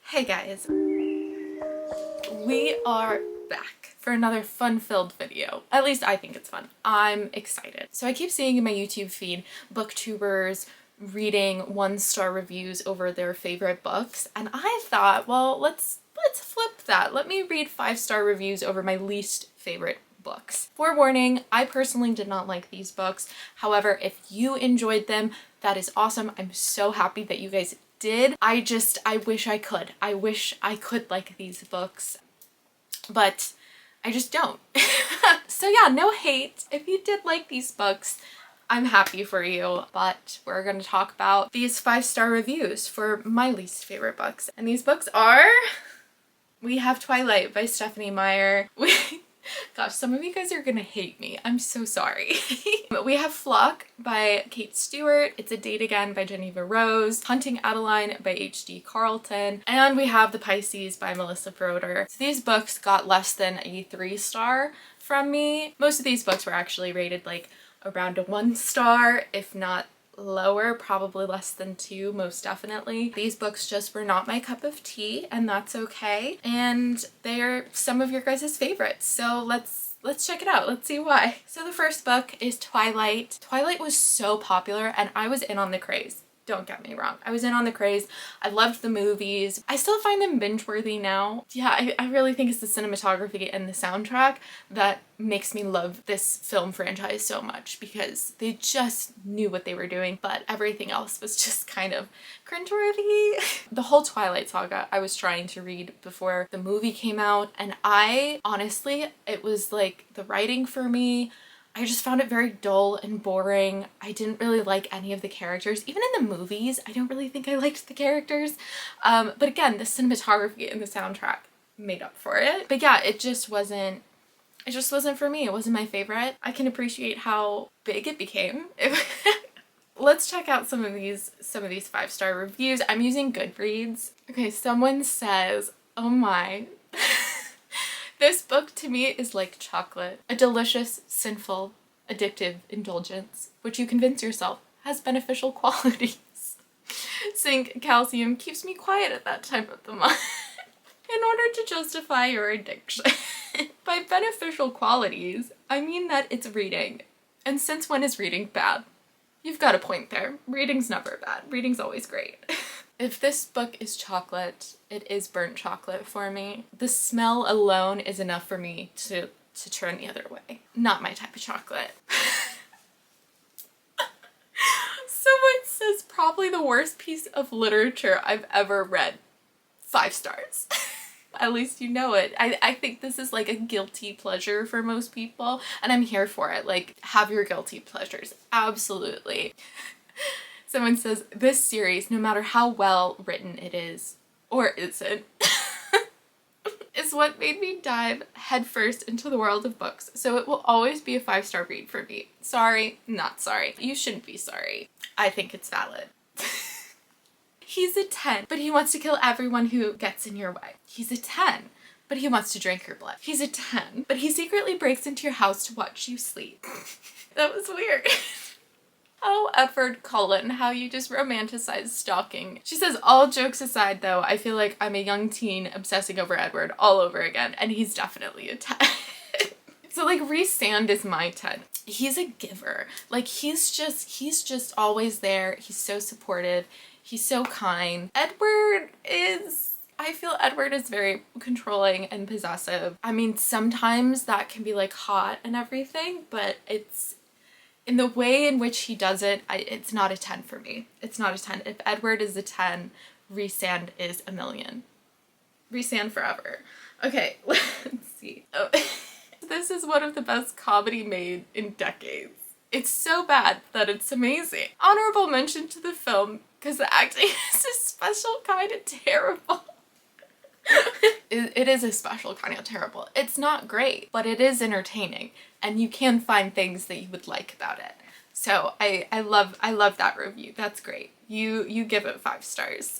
Hey guys, we are back for another fun-filled video. At least I think it's fun. I'm excited. So I keep seeing in my YouTube feed booktubers reading one-star reviews over their favorite books, and I thought, well, let's flip that. Let me read 5-star reviews over my least favorite books. Forewarning, I personally did not like these books. However, if you enjoyed them, that is awesome. I'm so happy that you guys did. I wish I could. I wish I could like these books, but I just don't. So yeah, no hate. If you did like these books, I'm happy for you, but we're going to talk about these 5-star reviews for my least favorite books. And these books are... We have Twilight by Stephenie Meyer. Gosh, some of you guys are gonna hate me. I'm so sorry. We have Flock by Kate Stewart. It's a Date Again by Geneva Rose. Hunting Adeline by H.D. Carlton. And we have The Pisces by Melissa Broder. So these books got less than a 3-star from me. Most of these books were actually rated like around a 1-star, if not lower, probably less than 2, most definitely. These books just were not my cup of tea, and that's okay. And they are some of your guys' favorites, so let's check it out. Let's see why. So the first book is Twilight. Twilight was so popular, and I was in on the craze. Don't get me wrong. I was in on the craze. I loved the movies. I still find them binge-worthy now. Yeah, I really think it's the cinematography and the soundtrack that makes me love this film franchise so much, because they just knew what they were doing, but everything else was just kind of cringeworthy. The whole Twilight saga I was trying to read before the movie came out, and honestly, it was like the writing for me, I just found it very dull and boring. I didn't really like any of the characters. Even in the movies, I don't really think I liked the characters. But again, the cinematography and the soundtrack made up for it. But yeah, it just wasn't for me. It wasn't my favorite. I can appreciate how big it became. Let's check out some of these 5-star reviews. I'm using Goodreads. Okay, someone says, oh my. This book to me is like chocolate, a delicious, sinful, addictive indulgence, which you convince yourself has beneficial qualities. Zinc, calcium keeps me quiet at that time of the month in order to justify your addiction. By beneficial qualities, I mean that it's reading. And since when is reading bad? You've got a point there. Reading's never bad. Reading's always great. If this book is chocolate, it is burnt chocolate for me. The smell alone is enough for me to turn the other way. Not my type of chocolate. Someone says probably the worst piece of literature I've ever read. 5 stars. At least you know it. I think this is like a guilty pleasure for most people, and I'm here for it. Like, have your guilty pleasures. Absolutely. Someone says, this series, no matter how well written it is, or isn't, is what made me dive headfirst into the world of books, so it will always be a 5-star read for me. Sorry, not sorry. You shouldn't be sorry. I think it's valid. He's a 10, but he wants to kill everyone who gets in your way. He's a 10, but he wants to drink your blood. He's a 10, but he secretly breaks into your house to watch you sleep. That was weird. Oh, Edward Cullen, how you just romanticize stalking. She says, all jokes aside though, I feel like I'm a young teen obsessing over Edward all over again, and he's definitely a 10. So like, Rhys Sand is my 10. He's a giver. Like, he's just always there. He's so supportive. He's so kind. I feel Edward is very controlling and possessive. I mean, sometimes that can be like hot and everything, but it's in the way in which he does it, it's not a 10 for me. It's not a 10. If Edward is a 10, Rhys Sand is a million. Rhys Sand forever. Okay, let's see. Oh. This is one of the best comedy made in decades. It's so bad that it's amazing. Honorable mention to the film, because the acting is a special kind of terrible. It is a special kind of terrible. It's not great, but it is entertaining, and you can find things that you would like about it. So I love that review. That's great. You give it 5 stars.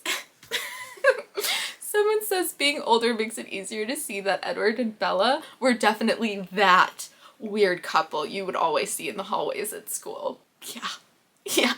Someone says being older makes it easier to see that Edward and Bella were definitely that weird couple you would always see in the hallways at school. Yeah.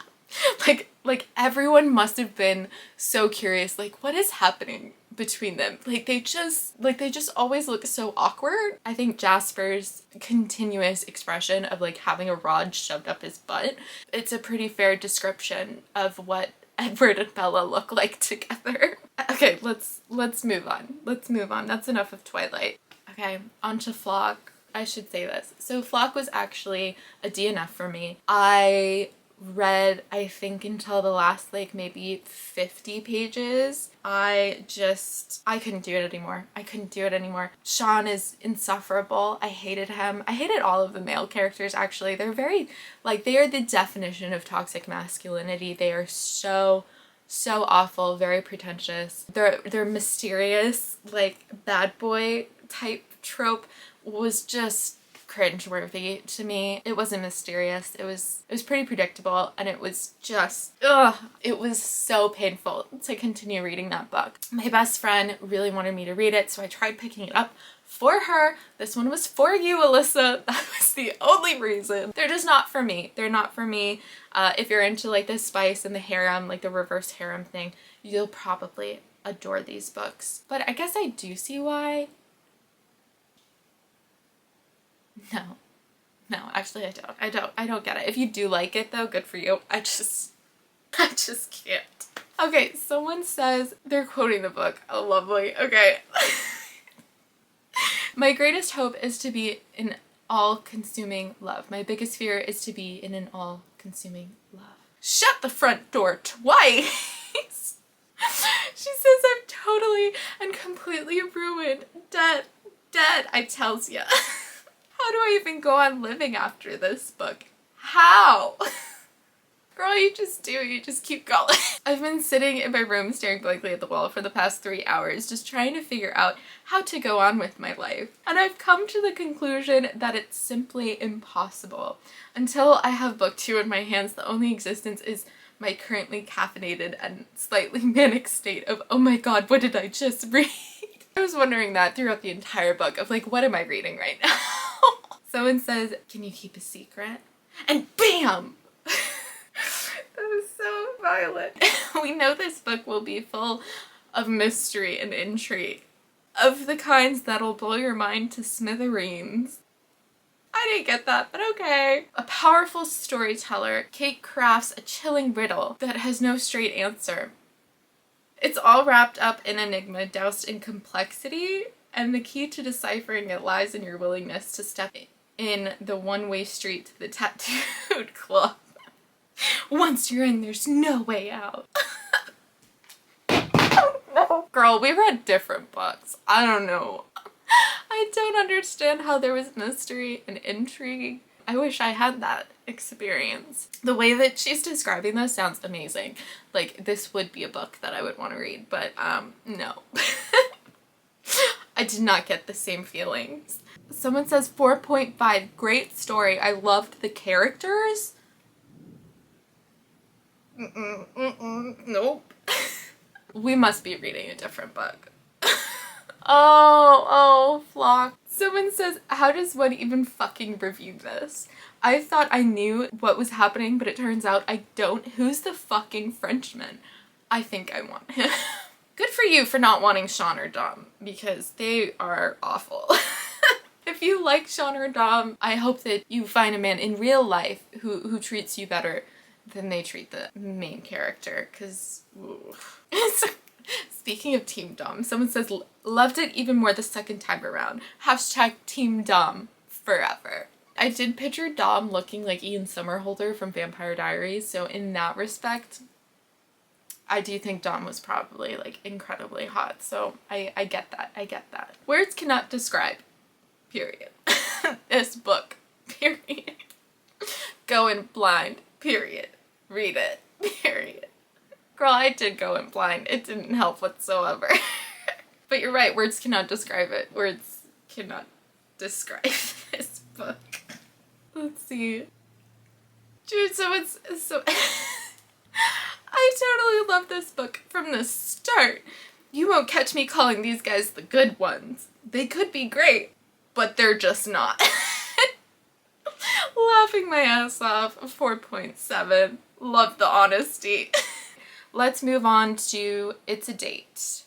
Like everyone must have been so curious, like, what is happening between them. They just always look so awkward. I think Jasper's continuous expression of like having a rod shoved up his butt, it's a pretty fair description of what Edward and Bella look like together. Okay, let's move on. Let's move on. That's enough of Twilight. Okay, on to Flock. I should say this. So Flock was actually a DNF for me. I read, I think, until the last like maybe 50 pages. I couldn't do it anymore. I couldn't do it anymore. Sean is insufferable. I hated him. I hated all of the male characters actually. They're very, like, they are the definition of toxic masculinity. They are so awful, very pretentious. They're mysterious, like bad boy type trope was just cringeworthy to me. It wasn't mysterious. It was pretty predictable, and it was just, it was so painful to continue reading that book. My best friend really wanted me to read it, so I tried picking it up for her. This one was for you, Alyssa. That was the only reason. They're just not for me. They're not for me. If you're into like the spice and the harem, like the reverse harem thing, you'll probably adore these books. But I guess I do see why. No, actually I don't get it. If you do like it though, good for you. I just can't. Okay, someone says, they're quoting the book. Oh, lovely. Okay. My greatest hope is to be in all-consuming love. My biggest fear is to be in an all-consuming love. Shut the front door twice! She says I'm totally and completely ruined. Dead, I tells ya. How do I even go on living after this book? How? Girl, you just do. You just keep going. I've been sitting in my room staring blankly at the wall for the past 3 hours just trying to figure out how to go on with my life. And I've come to the conclusion that it's simply impossible. Until I have book 2 in my hands, the only existence is my currently caffeinated and slightly manic state of, oh my god, what did I just read? I was wondering that throughout the entire book of like, what am I reading right now? Someone says, can you keep a secret? And BAM! That was so violent. We know this book will be full of mystery and intrigue, of the kinds that'll blow your mind to smithereens. I didn't get that, but okay. A powerful storyteller, Kate crafts a chilling riddle that has no straight answer. It's all wrapped up in enigma, doused in complexity, and the key to deciphering it lies in your willingness to step in the one-way street to the tattooed club. Once you're in, there's no way out. Oh, no. Girl, we read different books. I don't know. I don't understand how there was mystery and intrigue. I wish I had that experience. The way that she's describing this sounds amazing. Like, this would be a book that I would want to read, but no. I did not get the same feelings. Someone says 4.5, great story. I loved the characters. Nope. We must be reading a different book. Oh, Flock. Someone says, how does one even fucking review this? I thought I knew what was happening, but it turns out I don't. Who's the fucking Frenchman? I think I want him. Good for you for not wanting Sean or Dom, because they are awful. If you like Sean or Dom, I hope that you find a man in real life who treats you better than they treat the main character, because speaking of Team Dom, someone says, loved it even more the second time around. Hashtag Team Dom forever. I did picture Dom looking like Ian Somerhalder from Vampire Diaries, so in that respect, I do think Dom was probably like incredibly hot, so I get that. I get that. Words cannot describe, period. This book, period. Go in blind, period. Read it, period. Girl, I did go in blind. It didn't help whatsoever. But you're right, words cannot describe it. Words cannot describe this book. Let's see. Dude, so I totally love this book from the start. You won't catch me calling these guys the good ones. They could be great, but they're just not. Laughing my ass off. 4.7. Love the honesty. Let's move on to It's a Date.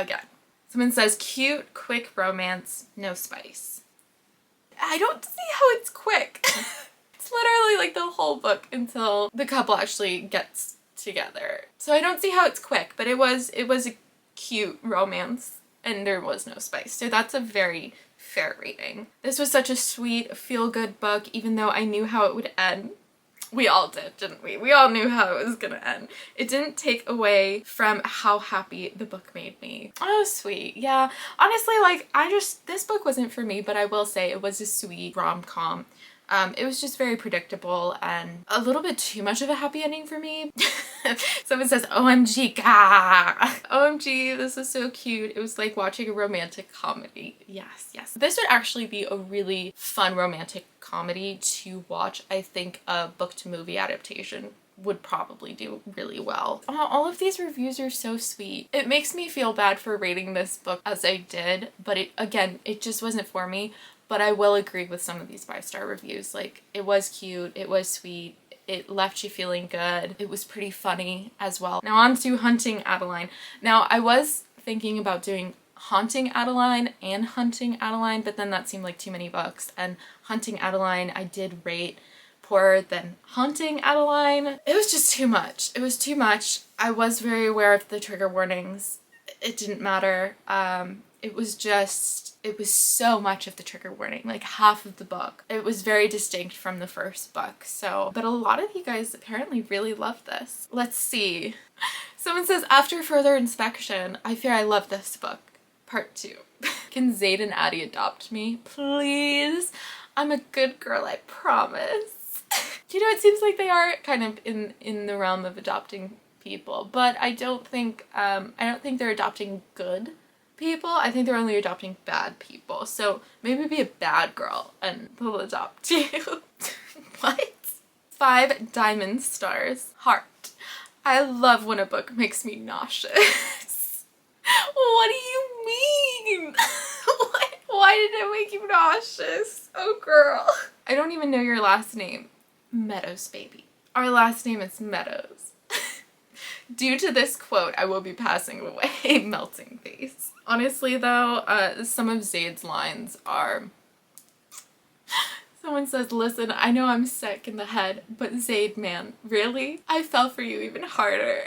again. Someone says, cute, quick romance, no spice. I don't see how it's quick. It's literally like the whole book until the couple actually gets together. So I don't see how it's quick, but it was a cute romance and there was no spice. So that's a very fair rating. This was such a sweet, feel-good book, even though I knew how it would end. We all did, didn't we? We all knew how it was gonna end. It didn't take away from how happy the book made me. Oh, sweet. Yeah. Honestly, like, this book wasn't for me, but I will say it was a sweet rom-com. It was just very predictable and a little bit too much of a happy ending for me. Someone says, OMG, gah! OMG, this is so cute. It was like watching a romantic comedy. Yes, yes. This would actually be a really fun romantic comedy to watch. I think a book to movie adaptation would probably do really well. Oh, all of these reviews are so sweet. It makes me feel bad for rating this book as I did, but it just wasn't for me. But I will agree with some of these 5-star reviews. Like, it was cute, it was sweet, it left you feeling good, it was pretty funny as well. Now on to Hunting Adeline. Now I was thinking about doing Haunting Adeline and Hunting Adeline, but then that seemed like too many books, and Hunting Adeline I did rate poorer than Haunting Adeline. It was just too much. It was too much. I was very aware of the trigger warnings. It didn't matter. It was so much of the trigger warning, like half of the book. It was very distinct from the first book, so. But a lot of you guys apparently really love this. Let's see. Someone says, after further inspection, I fear I love this book. Part 2. Can Zaid and Addie adopt me? Please? I'm a good girl, I promise. You know, it seems like they are kind of in the realm of adopting people, but I don't think they're adopting good people. I think they're only adopting bad people. So maybe be a bad girl and they'll adopt you. What? 5 diamond stars. Heart. I love when a book makes me nauseous. What do you mean? What? Why did it make you nauseous? Oh girl. I don't even know your last name. Meadows, baby. Our last name is Meadows. Due to this quote, I will be passing away. Melting face. Honestly though, some of Zaid's lines are... Someone says, listen, I know I'm sick in the head, but Zaid, man, really? I fell for you even harder.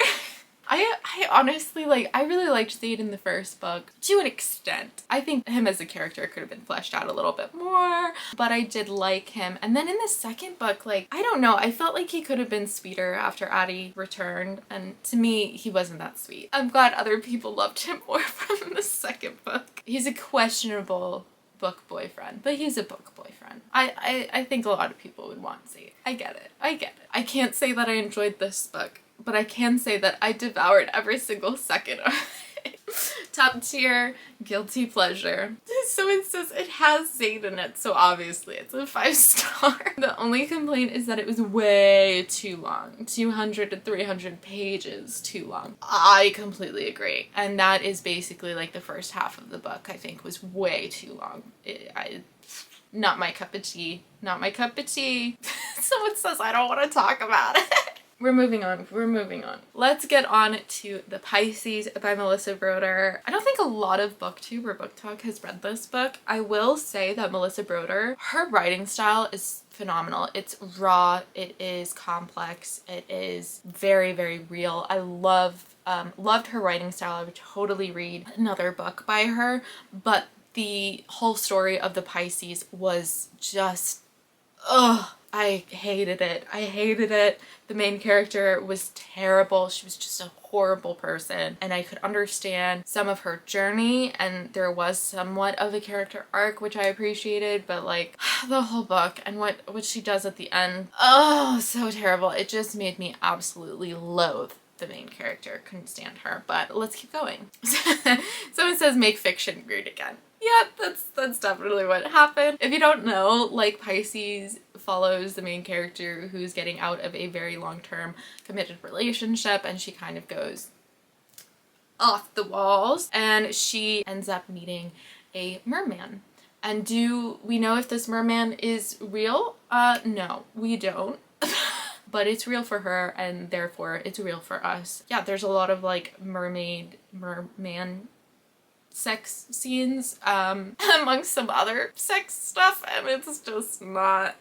I honestly, like, I really liked Zaid in the first book to an extent. I think him as a character could have been fleshed out a little bit more, but I did like him. And then in the second book, like, I don't know, I felt like he could have been sweeter after Addie returned, and to me, he wasn't that sweet. I'm glad other people loved him more from the second book. He's a questionable book boyfriend, but he's a book boyfriend. I think a lot of people would want Zaid. I get it. I get it. I can't say that I enjoyed this book, but I can say that I devoured every single second of it. Top tier, guilty pleasure. Someone says it has Zaid in it, so obviously it's a 5-star. The only complaint is that it was way too long. 200 to 300 pages too long. I completely agree. And that is basically like the first half of the book, I think, was way too long. Not my cup of tea. Not my cup of tea. Someone says I don't want to talk about it. We're moving on. We're moving on. Let's get on to The Pisces by Melissa Broder. I don't think a lot of BookTube or BookTok has read this book. I will say that Melissa Broder, her writing style is phenomenal. It's raw, it is complex, it is very, very real. I loved her writing style. I would totally read another book by her, but the whole story of the Pisces was just, ugh. I hated it. I hated it. The main character was terrible. She was just a horrible person, and I could understand some of her journey, and there was somewhat of a character arc, which I appreciated, but like the whole book and what she does at the end, oh, so terrible. It just made me absolutely loathe the main character. Couldn't stand her, but let's keep going. Someone says make fiction great again. Yeah, that's definitely what happened. If you don't know, like, Pisces follows the main character who's getting out of a very long-term committed relationship, and she kind of goes off the walls, and she ends up meeting a merman. And do we know if this merman is real? No, we don't. But it's real for her, and therefore it's real for us. Yeah, there's a lot of like merman sex scenes amongst some other sex stuff, and it's just not.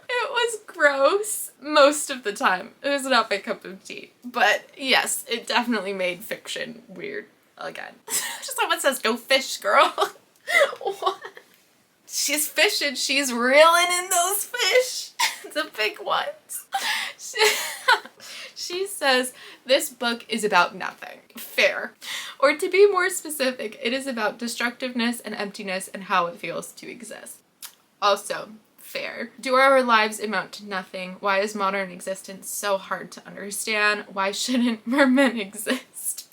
It was gross most of the time. It was not my cup of tea. But yes, it definitely made fiction weird again. Someone says, "Go fish, girl." What? She's fishing. She's reeling in those fish. The big ones. She says, this book is about nothing. Fair. Or to be more specific, it is about destructiveness and emptiness and how it feels to exist. Also, fair. Do our lives amount to nothing? Why is modern existence so hard to understand? Why shouldn't mermen exist?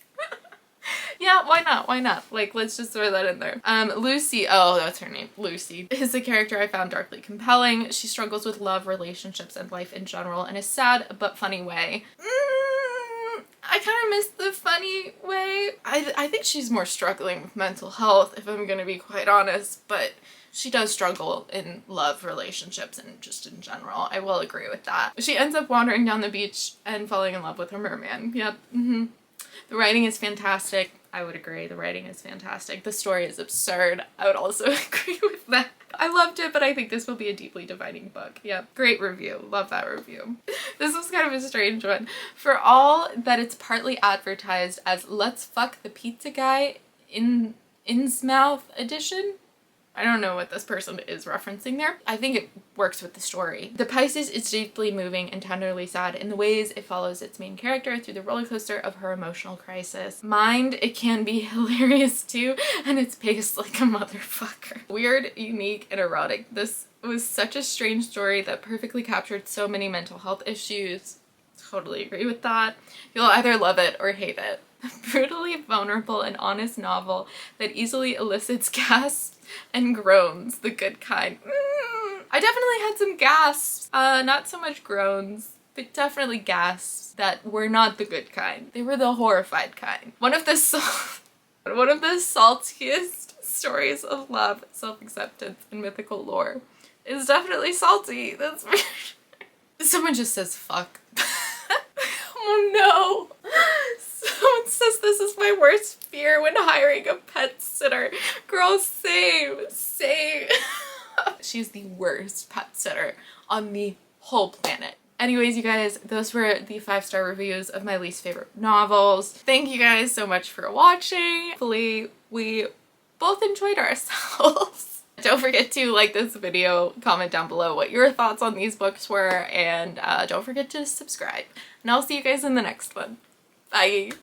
Yeah, why not? Why not? Like, let's just throw that in there. Lucy, oh, that's her name, Lucy, is a character I found darkly compelling. She struggles with love, relationships, and life in general in a sad but funny way. I kind of miss the funny way. I think she's more struggling with mental health, if I'm gonna be quite honest, but she does struggle in love, relationships, and just in general. I will agree with that. She ends up wandering down the beach and falling in love with her merman. Yep. The writing is fantastic. I would agree. The writing is fantastic. The story is absurd. I would also agree with that. I loved it, but I think this will be a deeply defining book. Yep. Great review. Love that review. This was kind of a strange one. For all that it's partly advertised as Let's Fuck the Pizza Guy in Innsmouth edition. I don't know what this person is referencing there. I think it works with the story. The Pisces is deeply moving and tenderly sad in the ways it follows its main character through the roller coaster of her emotional crisis. Mind, it can be hilarious too, and it's paced like a motherfucker. Weird, unique, and erotic. This was such a strange story that perfectly captured so many mental health issues. Totally agree with that. You'll either love it or hate it. A brutally vulnerable and honest novel that easily elicits gasps and groans, the good kind. I definitely had some gasps, not so much groans, but definitely gasps that were not the good kind. They were the horrified kind. One of the saltiest stories of love, self-acceptance, and mythical lore is definitely salty. That's for sure. Someone just says fuck. Oh no. Someone says this is my worst fear when hiring a pet sitter. Girl, same. She's the worst pet sitter on the whole planet. Anyways, you guys, those were the 5-star reviews of my least favorite novels. Thank you guys so much for watching. Hopefully we both enjoyed ourselves. Don't forget to like this video, comment down below what your thoughts on these books were, and don't forget to subscribe. And I'll see you guys in the next one. Bye!